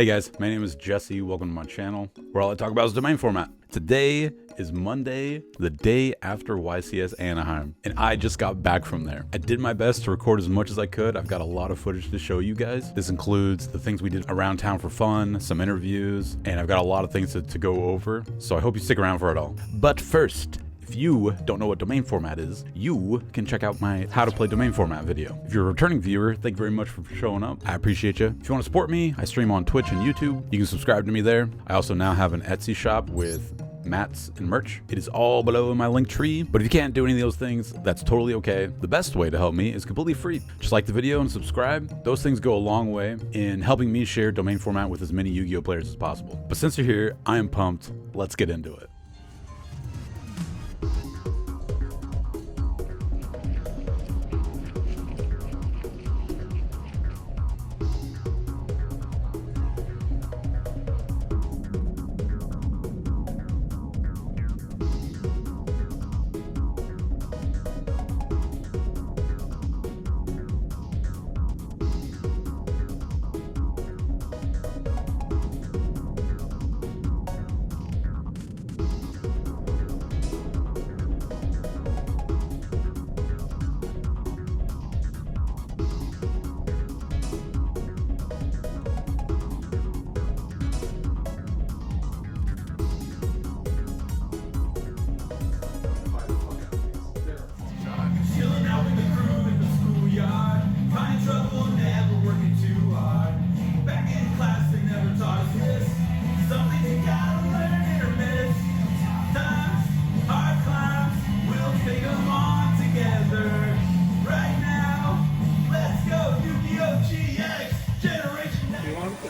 Hey guys, my name is Jesse. Welcome to my channel, where all I talk about is domain format. Today is Monday, the day after YCS Anaheim, and I just got back from there. I did my best to record as much as I could. I've got a lot of footage to show you guys. This includes the things we did around town for fun, some interviews, and I've got a lot of things to go over, so I hope you stick around for it all. But first, if you don't know what domain format is, you can check out my how to play domain format video. If you're a returning viewer, thank you very much for showing up. I appreciate you. If you want to support me, I stream on Twitch and YouTube. You can subscribe to me there. I also now have an Etsy shop with mats and merch. It is all below in my link tree, but if you can't do any of those things, that's totally okay. The best way to help me is completely free. Just like the video and subscribe. Those things go a long way in helping me share domain format with as many Yu-Gi-Oh players as possible. But since you're here, I am pumped. Let's get into it.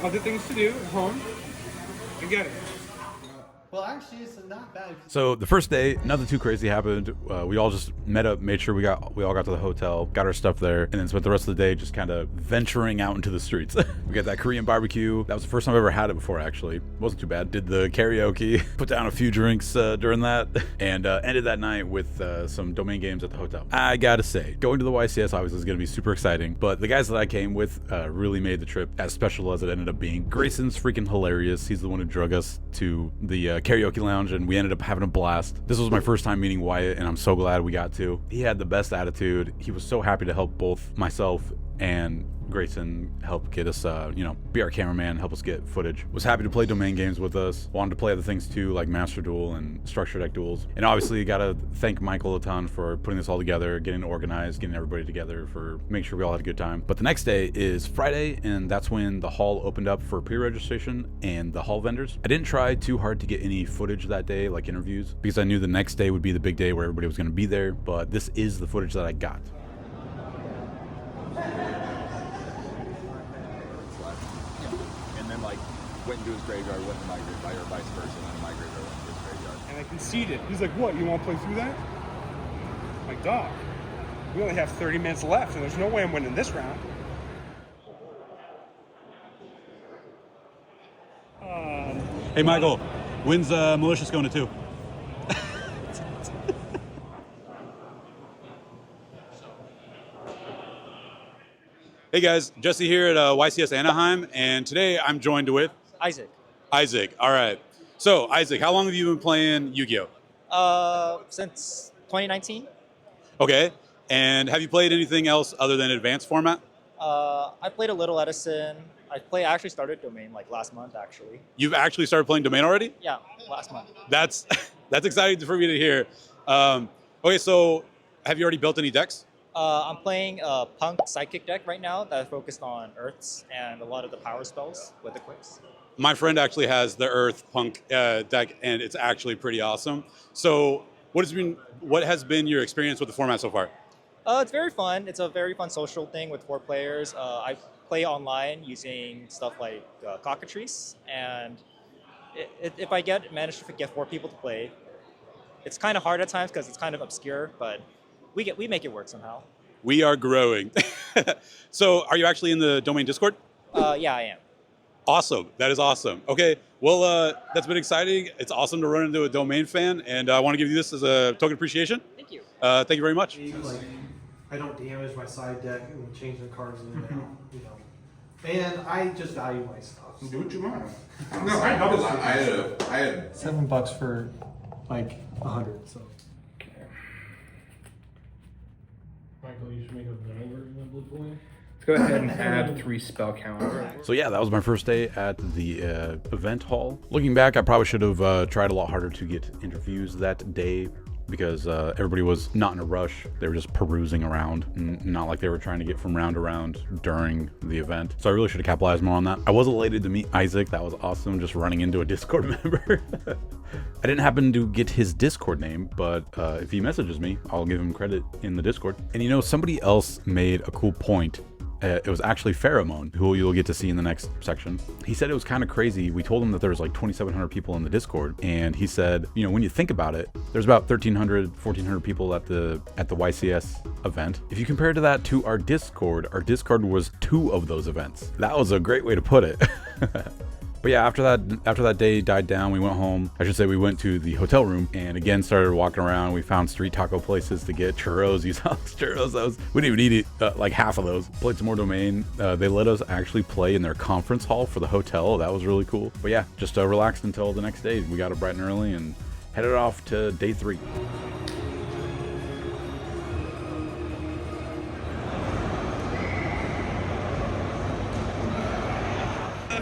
Other things to do at home and get it. Well, actually, it's not bad. So the first day, nothing too crazy happened. We all just met up, made sure we all got to the hotel, got our stuff there, and then spent the rest of the day just kind of venturing out into the streets. We got that Korean barbecue. That was the first time I've ever had it before, actually. It wasn't too bad. Did the karaoke, put down a few drinks during that, and ended that night with some domain games at the hotel. I gotta say, going to the YCS obviously is gonna be super exciting, but the guys that I came with really made the trip as special as it ended up being. Grayson's freaking hilarious. He's the one who drug us to the karaoke lounge, and we ended up having a blast. This was my first time meeting Wyatt, and I'm so glad we got to. He had the best attitude. He was so happy to help both myself and Grayson help get us, be our cameraman, help us get footage. Was happy to play domain games with us. Wanted to play other things too, like Master Duel and Structure Deck Duels. And obviously, gotta thank Michael a ton for putting this all together, getting it organized, getting everybody together, for making sure we all had a good time. But the next day is Friday, and that's when the hall opened up for pre-registration and the hall vendors. I didn't try too hard to get any footage that day, like interviews, because I knew the next day would be the big day where everybody was gonna be there. But this is the footage that I got. Went into his graveyard, went to my graveyard, or vice versa, and then my graveyard went to his graveyard. And I conceded. He's like, what, you want to play through that? I'm like, dog, we only have 30 minutes left, and there's no way I'm winning this round. Hey Michael, when's Malicious going to 2? Hey guys, Jesse here at YCS Anaheim, and today I'm joined with Isaac. All right. So Isaac, how long have you been playing Yu-Gi-Oh? Since 2019. Okay. And have you played anything else other than advanced format? I played a little Edison. I actually started Domain like last month, actually. You've actually started playing Domain already? Yeah, last month. That's exciting for me to hear. Okay, so have you already built any decks? I'm playing a Punk Psychic deck right now that's focused on Earths and a lot of the power spells with the quicks. My friend actually has the Earth Punk deck, and it's actually pretty awesome. So what has been your experience with the format so far? It's very fun. It's a very fun social thing with 4 players. I play online using stuff like Cockatrice, and if I manage to get 4 people to play, it's kind of hard at times because it's kind of obscure, but we make it work somehow. We are growing. So are you actually in the Domain Discord? Yeah, I am. Awesome. That is awesome. Okay. Well, that's been exciting. It's awesome to run into a Domain fan, and I want to give you this as a token appreciation. Thank you. Thank you very much. Like, I don't damage my side deck and change the cards in and out, you know. And I just value my stuff. Do what you want. No, I had $7 for like 100. So. Michael, you should make a vanilla version of Blue Coin. Let's go ahead and add 3 spell counter. So yeah, that was my first day at the event hall. Looking back, I probably should have tried a lot harder to get interviews that day because everybody was not in a rush. They were just perusing around, not like they were trying to get from round to round during the event. So I really should have capitalized more on that. I was elated to meet Isaac. That was awesome, just running into a Discord member. I didn't happen to get his Discord name, but if he messages me, I'll give him credit in the Discord. And you know, somebody else made a cool point. It was actually Pheromone, who you'll get to see in the next section. He said it was kind of crazy. We told him that there was like 2,700 people in the Discord, and he said, you know, when you think about it, there's about 1,300, 1,400 people at the YCS event. If you compare to that to our Discord was 2 of those events. That was a great way to put it. But yeah, after that day died down, we went home. I should say we went to the hotel room and again started walking around. We found street taco places to get churros. You saw those churros. We didn't even eat like half of those. Played some more Domain. They let us actually play in their conference hall for the hotel. That was really cool. But yeah, just relaxed until the next day. We got up bright and early and headed off to day 3.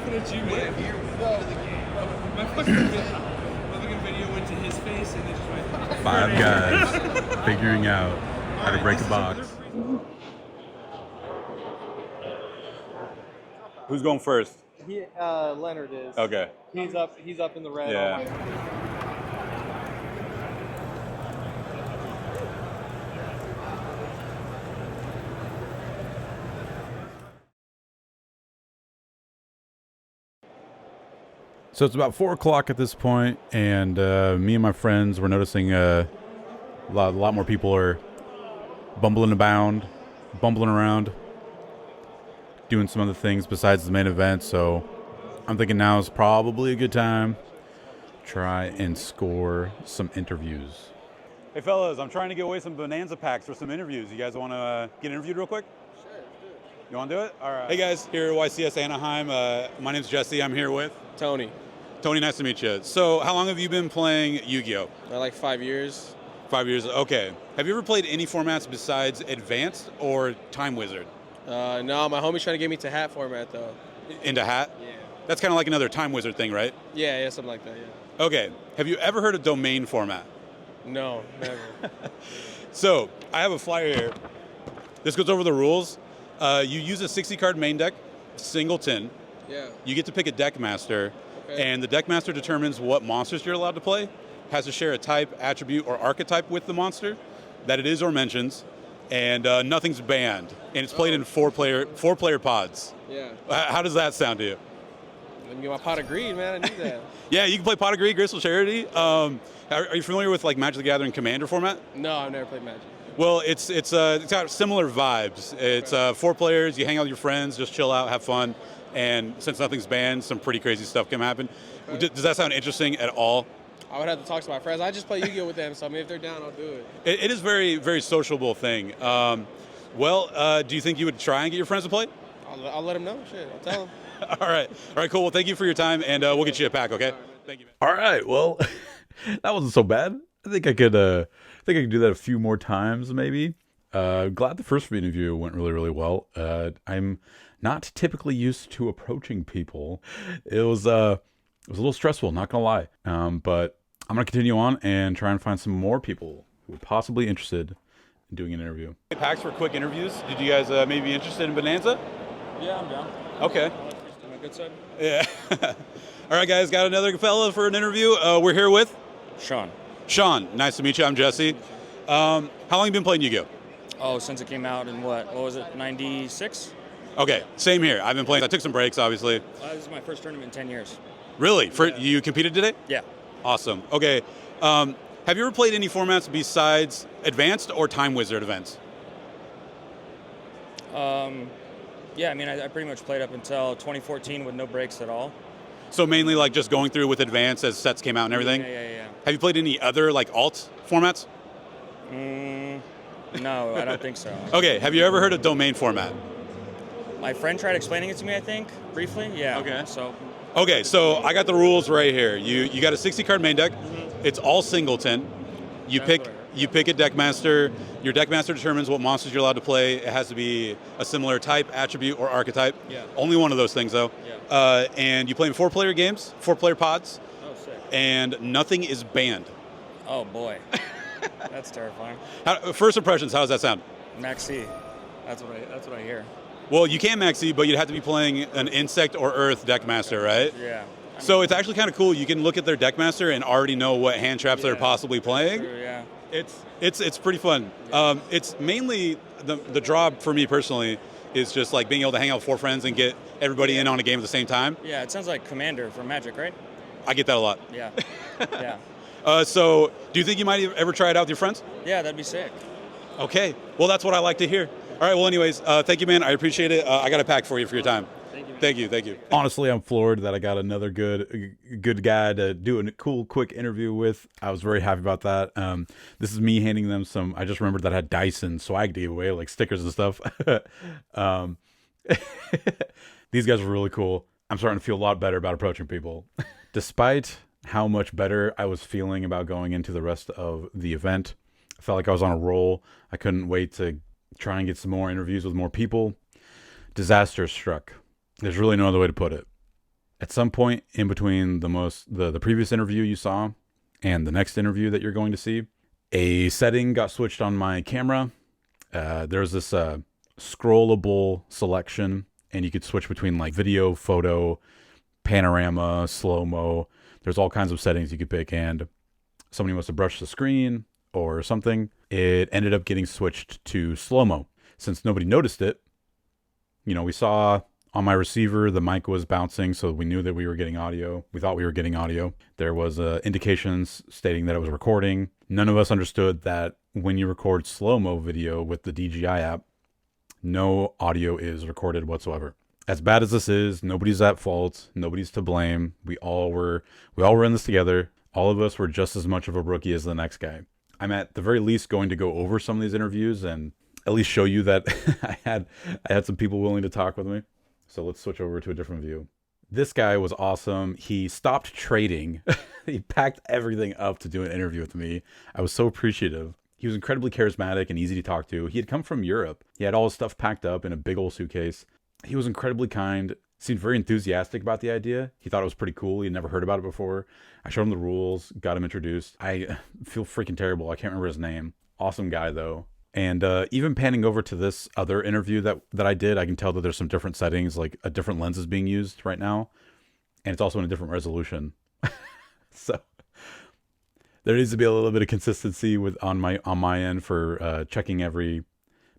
At you, man. My fucking video went to his face and it just went. 5 guys figuring out how to break a box. Who's going first? Leonard is. Okay. He's up in the red. Yeah. So it's about 4 o'clock at this point, and me and my friends were noticing a lot more people are bumbling around, doing some other things besides the main event. So I'm thinking now is probably a good time to try and score some interviews. Hey fellas, I'm trying to get away some Bonanza packs for some interviews. You guys want to get interviewed real quick? Sure, let's do it. You want to do it? All right. Hey guys, here at YCS Anaheim. My name's Jesse. I'm here with Tony. Tony, nice to meet you. So how long have you been playing Yu-Gi-Oh? Like 5 years. 5 years, okay. Have you ever played any formats besides Advanced or Time Wizard? No, my homie's trying to get me to hat format though. Into hat? Yeah. That's kind of like another Time Wizard thing, right? Yeah, something like that, yeah. Okay, have you ever heard of Domain format? No, never. So, I have a flyer here. This goes over the rules. You use a 60 card main deck, singleton. Yeah. You get to pick a deck master. Okay. And the deck master determines what monsters you're allowed to play, has to share a type, attribute, or archetype with the monster that it is or mentions, and nothing's banned. And it's played in four player pods. Yeah. How does that sound to you? Let me get my pot of greed, man. I need that. Yeah, you can play Pot of Greed, Graceful Charity. Are you familiar with like Magic the Gathering Commander format? No, I've never played Magic. Well, it's got similar vibes. It's 4 players. You hang out with your friends, just chill out, have fun. And since nothing's banned, some pretty crazy stuff can happen. Okay. Does that sound interesting at all? I would have to talk to my friends. I just play Yu-Gi-Oh with them, so I mean, if they're down, I'll do it. It is very, very sociable thing. Do you think you would try and get your friends to play? I'll let them know. Shit, I'll tell them. All right, cool. Well, thank you for your time, and we'll get you a pack. Okay. All right, thank you. Man. All right. Well, that wasn't so bad. I think I could do that a few more times, maybe. Glad the first interview went really, really well. I'm not typically used to approaching people. It was a little stressful, not gonna lie. But I'm gonna continue on and try and find some more people who are possibly interested in doing an interview. Packs for quick interviews. Did you guys maybe be interested in Bonanza? Yeah, I'm down. Okay. On my good side? Yeah. All right, guys, got another fella for an interview. We're here with Sean. Nice to meet you. I'm Jesse. How long have you been playing Yu-Gi-Oh? Oh, since it came out in what was it, 96? Okay, same here. I've been playing. I took some breaks, obviously. This is my first tournament in 10 years. Really? You competed today? Yeah. Awesome. Okay. Have you ever played any formats besides Advanced or Time Wizard events? Yeah, I mean, I pretty much played up until 2014 with no breaks at all. So mainly like just going through with Advanced as sets came out and everything? Yeah. Have you played any other like alt formats? No, I don't think so. Okay, have you ever heard of Domain format? My friend tried explaining it to me, I think, briefly. Yeah. Okay. So I got the rules right here. You got a 60 card main deck. It's all singleton. You That's pick what I heard. you pick a deck master. Your deck master determines what monsters you're allowed to play. It has to be a similar type, attribute, or archetype. Yeah. Only one of those things though. Yeah. And you play in 4-player games, 4-player pods, Oh, sick. and nothing is banned. Oh boy, that's terrifying. First impressions, how does that sound? Maxi, that's what I hear. Well, you can maxi, but you'd have to be playing an insect or earth deck master, right? Yeah. So it's actually kind of cool. You can look at their deck master and already know what hand traps they're possibly playing. True, yeah. It's pretty fun. It's mainly the draw for me personally is just like being able to hang out with 4 friends and get everybody in on a game at the same time. Yeah, it sounds like Commander from Magic, right? I get that a lot. Yeah. Yeah. So do you think you might ever try it out with your friends? Yeah, that'd be sick. Okay. Well, that's what I like to hear. All right. Well, anyways, thank you, man. I appreciate it. I got a pack for you for your time. Thank you. Honestly, I'm floored that I got another good guy to do a cool, quick interview with. I was very happy about that. This is me handing them some. I just remembered that I had Dyson swag to give away, like stickers and stuff. These guys were really cool. I'm starting to feel a lot better about approaching people. Despite how much better I was feeling about going into the rest of the event, I felt like I was on a roll. I couldn't wait to try and get some more interviews with more people. Disaster struck. There's really no other way to put it. At some point in between the previous interview you saw and the next interview that you're going to see, a setting got switched on my camera. There's this scrollable selection, and you could switch between like video, photo, panorama, slow-mo. There's all kinds of settings you could pick, and somebody must have brushed the screen or something. It ended up getting switched to slow-mo. Since nobody noticed it, we saw on my receiver, the mic was bouncing, so we knew that we were getting audio. We thought we were getting audio. There was indications stating that it was recording. None of us understood that when you record slow-mo video with the DJI app, no audio is recorded whatsoever. As bad as this is, nobody's at fault. Nobody's to blame. We all were in this together. All of us were just as much of a rookie as the next guy. I'm at the very least going to go over some of these interviews and at least show you that I had some people willing to talk with me. So let's switch over to a different view. This guy was awesome. He stopped trading. He packed everything up to do an interview with me. I was so appreciative. He was incredibly charismatic and easy to talk to. He had come from Europe. He had all his stuff packed up in a big old suitcase. He was incredibly kind, seemed very enthusiastic about the idea. He thought it was pretty cool. He'd never heard about it before. I showed him the rules, got him introduced. I feel freaking terrible. I can't remember his name. Awesome guy, though. And even panning over to this other interview that I did, I can tell that there's some different settings, like a different lens is being used right now. And it's also in a different resolution. So there needs to be a little bit of consistency on my end for checking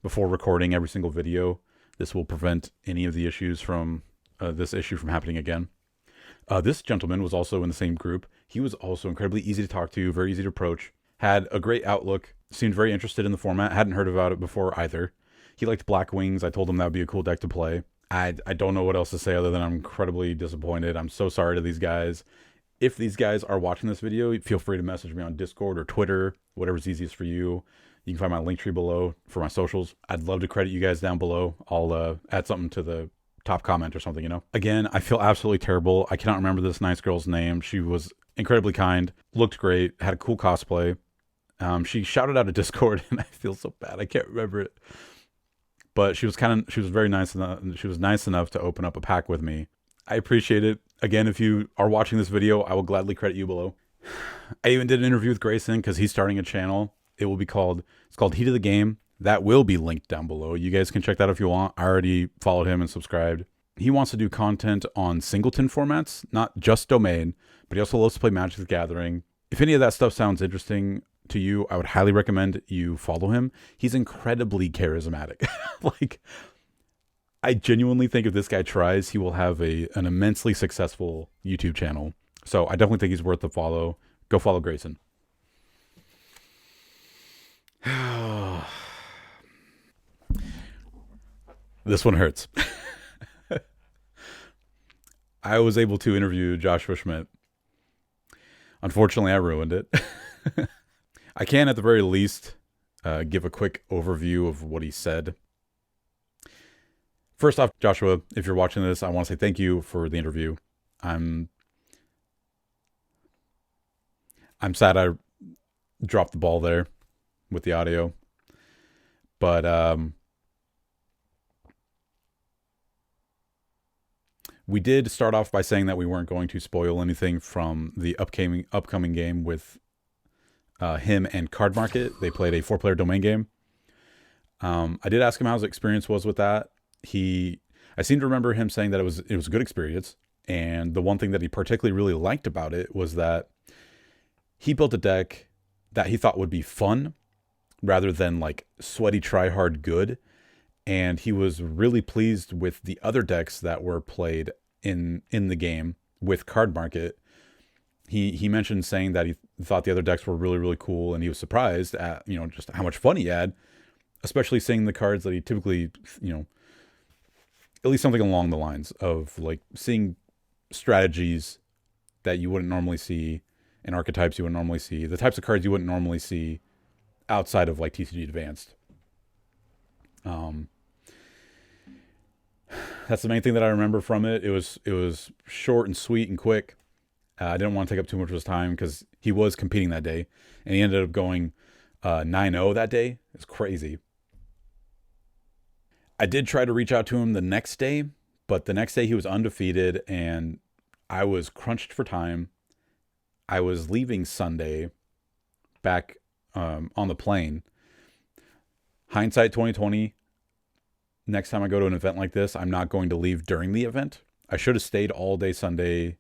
before recording every single video. This will prevent any of the issues from this issue from happening again. This gentleman was also in the same group. He was also incredibly easy to talk to, very easy to approach, had a great outlook, seemed very interested in the format, hadn't heard about it before either. He liked Black Wings. I told him that would be a cool deck to play. I don't know what else to say other than I'm incredibly disappointed. I'm so sorry to these guys. If these guys are watching this video, feel free to message me on Discord or Twitter, whatever's easiest for you. You can find my link tree below for my socials. I'd love to credit you guys down below. I'll add something to the top comment or something, Again, I feel absolutely terrible. I cannot remember this nice girl's name. She was incredibly kind, looked great, had a cool cosplay. She shouted out a Discord, and I feel so bad. I can't remember it. But she was very nice enough. She was nice enough to open up a pack with me. I appreciate it. Again, if you are watching this video, I will gladly credit you below. I even did an interview with Grayson because he's starting a channel. It's called Heat of the Game. That will be linked down below. You guys can check that if you want. I already followed him and subscribed. He wants to do content on singleton formats, not just domain, but he also loves to play Magic the Gathering. If any of that stuff sounds interesting to you, I would highly recommend you follow him. He's incredibly charismatic. I genuinely think if this guy tries, he will have an immensely successful YouTube channel. So I definitely think he's worth the follow. Go follow Grayson. This one hurts. I was able to interview Joshua Schmidt. Unfortunately, I ruined it. I can, at the very least, give a quick overview of what he said. First off, Joshua, if you're watching this, I want to say thank you for the interview. I'm sad I dropped the ball there with the audio, but we did start off by saying that we weren't going to spoil anything from the upcoming game with him and Card Market. They played a 4-player domain game. I did ask him how his experience was with that. I seem to remember him saying that it was a good experience, and the one thing that he particularly really liked about it was that he built a deck that he thought would be fun rather than like sweaty try hard good, and he was really pleased with the other decks that were played in the game with Card Market. He mentioned saying that he thought the other decks were really, really cool, and he was surprised at, you know, just how much fun he had, especially seeing the cards that he typically, you know, at least something along the lines of like seeing strategies that you wouldn't normally see and archetypes you wouldn't normally see, the types of cards you wouldn't normally see outside of like TCG Advanced. That's the main thing that I remember from it. It was short and sweet and quick. I didn't want to take up too much of his time because he was competing that day, and he ended up going 9-0 that day. It's crazy. I did try to reach out to him the next day, but the next day he was undefeated, and I was crunched for time. I was leaving Sunday back on the plane. Hindsight 2020, next time I go to an event like this, I'm not going to leave during the event. I should have stayed all day Sunday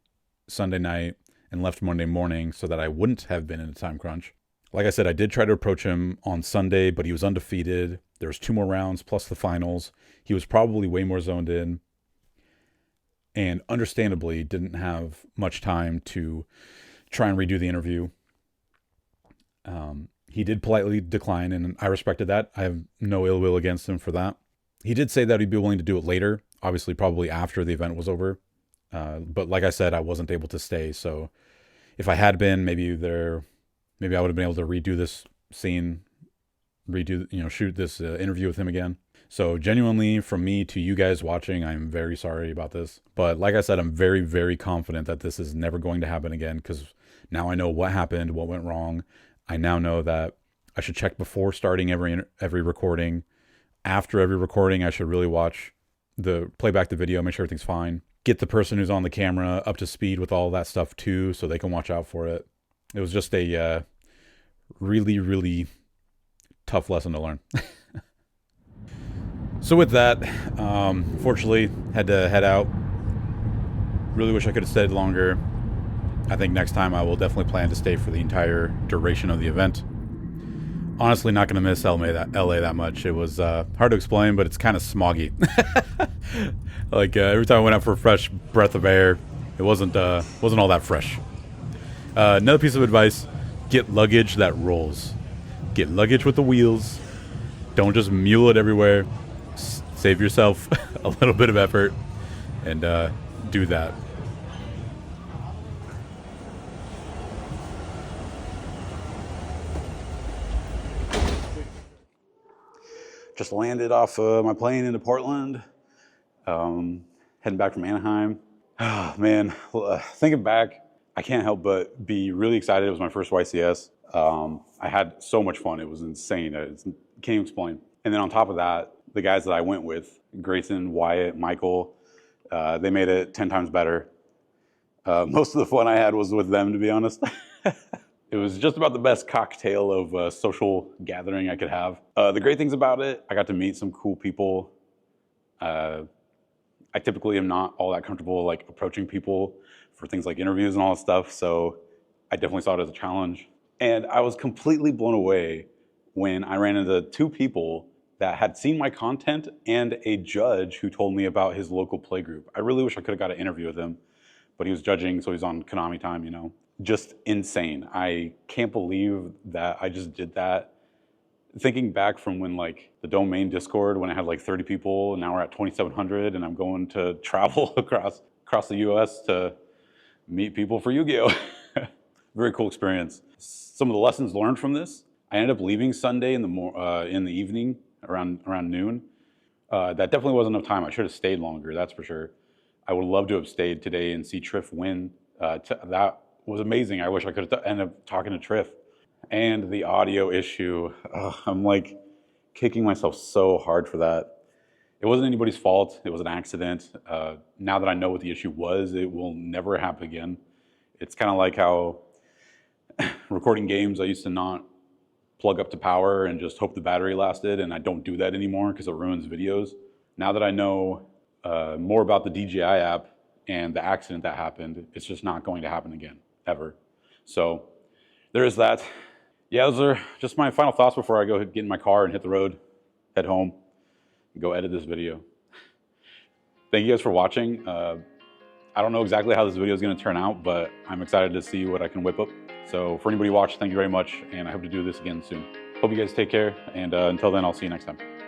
night and left Monday morning so that I wouldn't have been in a time crunch. Like I said, I did try to approach him on Sunday, but he was undefeated. There was 2 more rounds plus the finals. He was probably way more zoned in, and understandably didn't have much time to try and redo the interview. He did politely decline, and I respected that. I have no ill will against him for that. He did say that he'd be willing to do it later, obviously probably after the event was over. But like I said, I wasn't able to stay. So if I had been, maybe I would have been able to redo this scene, shoot this interview with him again. So genuinely, from me to you guys watching, I'm very sorry about this. But like I said, I'm very, very confident that this is never going to happen again, because now I know what happened, what went wrong. I now know that I should check before starting every recording. After every recording, I should really play back the video, make sure everything's fine. Get the person who's on the camera up to speed with all that stuff too, so they can watch out for it. It was just a really, really tough lesson to learn. So with that, fortunately, had to head out. Really wish I could have stayed longer. I think next time I will definitely plan to stay for the entire duration of the event. Honestly, not going to miss LA that much. It was hard to explain, but it's kind of smoggy. Like every time I went out for a fresh breath of air, it wasn't all that fresh. Another piece of advice: get luggage that rolls. Get luggage with the wheels. Don't just mule it everywhere. Save yourself a little bit of effort and do that. Just landed off my plane into Portland, heading back from Anaheim. Oh, man, thinking back, I can't help but be really excited. It was my first YCS. I had so much fun. It was insane. I can't even explain. And then on top of that, the guys that I went with, Grayson, Wyatt, Michael, they made it 10 times better. Most of the fun I had was with them, to be honest. It was just about the best cocktail of social gathering I could have. The great things about it, I got to meet some cool people. I typically am not all that comfortable like approaching people for things like interviews and all that stuff, so I definitely saw it as a challenge. And I was completely blown away when I ran into 2 people that had seen my content and a judge who told me about his local play group. I really wish I could have got an interview with him, but he was judging, so he's on Konami time, you know. Just insane. I can't believe that I just did that. Thinking back from when like the domain Discord, when I had like 30 people, and now we're at 2,700, and I'm going to travel across the US to meet people for Yu-Gi-Oh! Very cool experience. Some of the lessons learned from this: I ended up leaving Sunday in the evening around noon. That definitely wasn't enough time. I should have stayed longer, that's for sure. I would love to have stayed today and see Triff win. That was amazing. I wish I could have ended up talking to Triff. And the audio issue, I'm like kicking myself so hard for that. It wasn't anybody's fault. It was an accident. Now that I know what the issue was, it will never happen again. It's kind of like how recording games, I used to not plug up to power and just hope the battery lasted, and I don't do that anymore because it ruins videos. Now that I know more about the DJI app and the accident that happened, it's just not going to happen again, ever. So there is that. Yeah, those are just my final thoughts before I go get in my car and hit the road, head home, and go edit this video. Thank you guys for watching. I don't know exactly how this video is going to turn out, but I'm excited to see what I can whip up. So for anybody watching, thank you very much, and I hope to do this again soon. Hope you guys take care, and until then, I'll see you next time.